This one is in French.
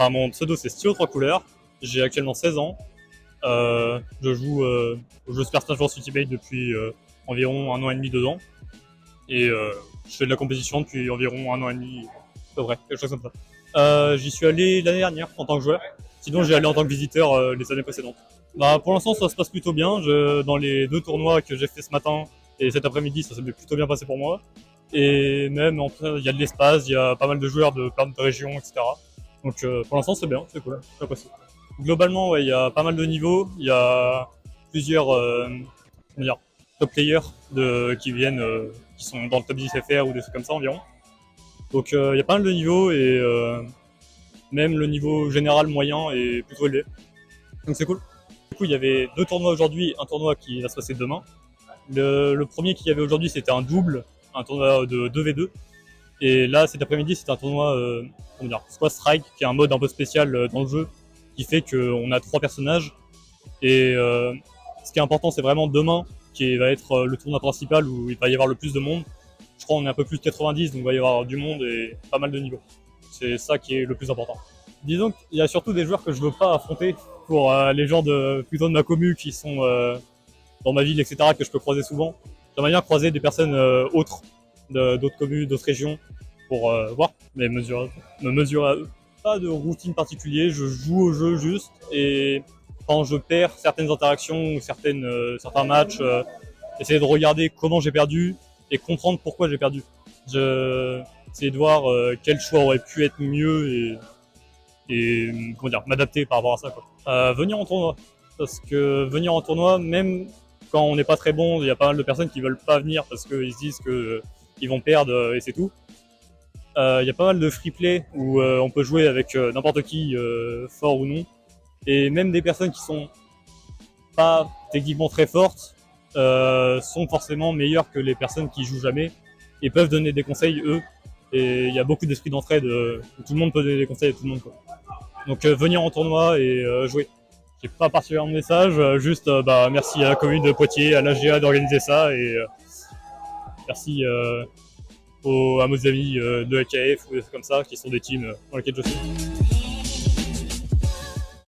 Enfin, mon pseudo c'est Stylo 3 couleurs. J'ai actuellement 16 ans. Je joue au jeu Super Smash Bros Ultimate depuis environ 1 an et demi, 2 ans. Et je fais de la compétition depuis environ 1 an et demi, à peu près, quelque chose comme ça. J'y suis allé l'année dernière en tant que joueur. Sinon, j'ai allé en tant que visiteur les années précédentes. Bah, pour l'instant, ça se passe plutôt bien. Dans les 2 tournois que j'ai fait ce matin et cet après-midi, ça s'est plutôt bien passé pour moi. Et même, il y a de l'espace, il y a pas mal de joueurs de plein de régions, etc. Donc, pour l'instant, c'est bien, c'est cool, j'apprécie. Globalement, ouais, il y a pas mal de niveaux. Il y a plusieurs comment dire, top players qui viennent, qui sont dans le top 10 FR ou des trucs comme ça environ. Donc, il y a pas mal de niveaux et même le niveau général moyen est plutôt élevé. Donc c'est cool. Du coup, il y avait 2 tournois aujourd'hui, un tournoi qui va se passer demain. Le premier qu'il y avait aujourd'hui, c'était un double, un tournoi de 2v2. Et là, cet après-midi, c'était un tournoi, Squad Strike, qui est un mode un peu spécial dans le jeu, qui fait qu'on a 3 personnages. Et ce qui est important, c'est vraiment demain, qui va être le tournoi principal où il va y avoir le plus de monde. Je crois qu'on est un peu plus de 90, donc il va y avoir du monde et pas mal de niveaux. C'est ça qui est le plus important. Disons qu'il y a surtout des joueurs que je veux pas affronter pour les gens plutôt de ma commu qui sont dans ma ville, etc., que je peux croiser souvent. J'aimerais bien croiser des personnes autres, d'autres communes, d'autres régions, pour voir, mais me mesurer à eux. Pas de routine particulière, je joue au jeu juste, et quand je perds certaines interactions ou certains matchs, essayer de regarder comment j'ai perdu et comprendre pourquoi j'ai perdu. Essayer de voir quel choix aurait pu être mieux et m'adapter par rapport à ça, quoi. Venir en tournoi, parce que venir en tournoi, même quand on n'est pas très bon, il y a pas mal de personnes qui veulent pas venir parce qu'ils se disent que ils vont perdre et c'est tout. Il y a pas mal de free play où on peut jouer avec n'importe qui, fort ou non, et même des personnes qui sont pas techniquement très fortes sont forcément meilleures que les personnes qui jouent jamais et peuvent donner des conseils eux. Et il y a beaucoup d'esprit d'entraide, tout le monde peut donner des conseils à tout le monde, quoi. Donc venir en tournoi et jouer. J'ai pas particulièrement de message, juste merci à la commune de Poitiers, à l'AGA d'organiser ça et merci à mes amis de AKF ou des trucs comme ça qui sont des teams dans lesquels je suis.